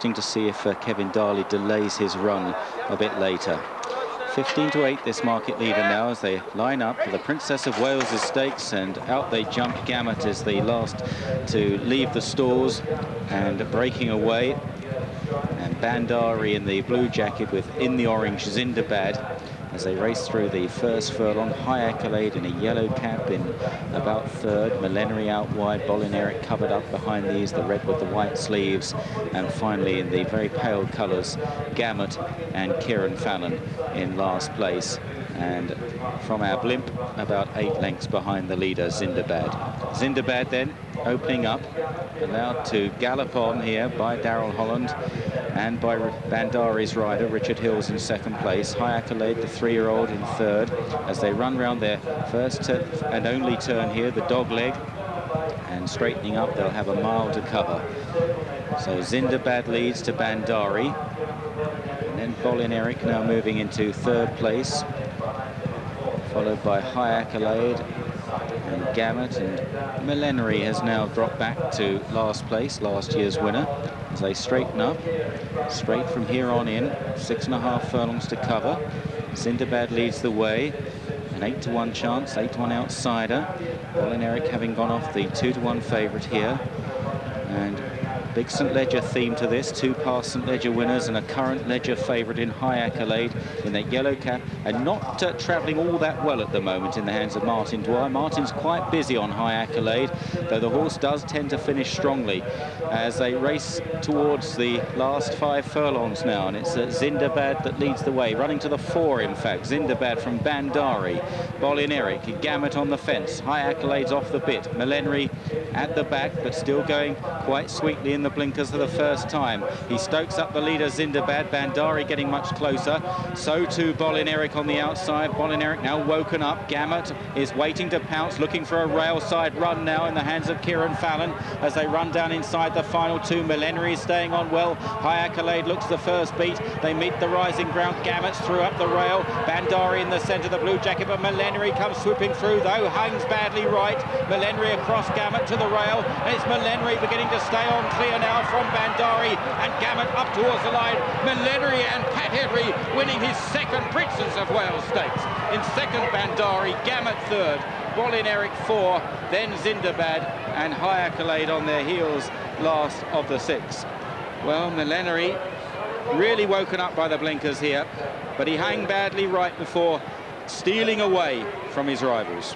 To see if Kevin Darley delays his run a bit later. 15-8 this market leader now as they line up for the Princess of Wales' stakes, and out they jump. Gamut is the last to leave the stalls and breaking away, and Bandari in the blue jacket with in the orange Zindabad as they race through the first furlong. High Accolade in a yellow cap in about third. Millenary out wide. Millenary covered up behind these, the red with the white sleeves. And finally, in the very pale colours, Gamut and Kieran Fallon in last place. And from our blimp, about 8 lengths behind the leader, Zindabad. Zindabad then opening up, allowed to gallop on here by Darrell Holland and by Bandari's rider, Richard Hills, in second place. High Accolade, the 3-year-old, in third, as they run round their first and only turn here, the dog leg. And straightening up, they'll have a mile to cover. So Zindabad leads to Bandari. And then Millenary now moving into third place, followed by High Accolade and Gamut, and Millenary has now dropped back to last place, last year's winner, as they straighten up. Straight from here on in, 6.5 furlongs to cover. Zindabad leads the way, an 8-to-1 chance, 8-to-1 outsider. Millenary having gone off the 2-to-1 favourite here. And big St Ledger theme to this, 2 past St Ledger winners and a current Ledger favourite in High Accolade in that yellow cap, and not travelling all that well at the moment in the hands of Martin Dwyer. Martin's quite busy on High Accolade, though the horse does tend to finish strongly as they race towards the last 5 furlongs now, and it's Zindabad that leads the way, running to the 4 in fact. Zindabad from Bandari, Millenary, Gamut on the fence, High Accolade's off the bit, Millenary at the back but still going quite sweetly in the blinkers for the first time. He stokes up the leader, Zindabad. Bandari getting much closer, so too Millenary on the outside. Millenary now woken up. Gamut is waiting to pounce, looking for a railside run now in the hands of Kieran Fallon as they run down inside the final 2. Millenary is staying on well. High Accolade looks the first beat. They meet the rising ground. Gamut's threw up the rail. Bandari in the centre, the blue jacket, but Millenary comes swooping through though, hangs badly right. Millenary across Gamut to the rail, and it's Millenary beginning to stay on clear now from Bandari, and Gamut up towards the line. Millenary and Pat Henry winning his second Princess of Wales stakes. In second Bandari, Gamut third, Millenary 4, then Zindabad and High Accolade on their heels, last of the 6. Well, Millenary really woken up by the blinkers here, but he hung badly right before stealing away from his rivals.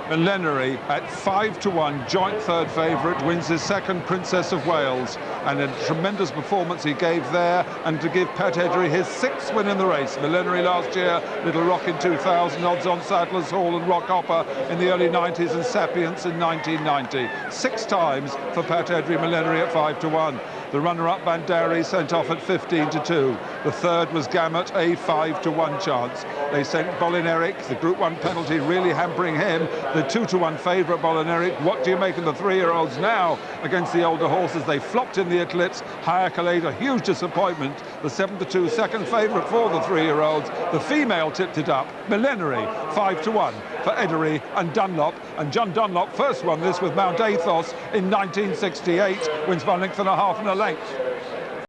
Millenary at 5-to-1, joint third favourite, wins his second Princess of Wales, and a tremendous performance he gave there, and to give Pat Edgery his 6th win in the race. Millenary last year, Little Rock in 2000, odds on Sadler's Hall and Rock Hopper in the early 90s, and Sapience in 1990. 6 times for Pat Edgery. Millenary at 5-to-1. The runner-up Bandari sent off at 15-2. The third was Gamut, a 5-to-1 chance. They sent Millenary, the Group 1 penalty really hampering him. The 2-to-1 favourite Millenary. What do you make of the 3-year-olds now against the older horses? They flopped in the eclipse. High Accolade, a huge disappointment. The 7-to-2 second favourite for the 3-year-olds. The female tipped it up. Millenary, 5-to-1 for Edery and Dunlop. And John Dunlop first won this with Mount Athos in 1968. Wins by 1.5 lengths and a length.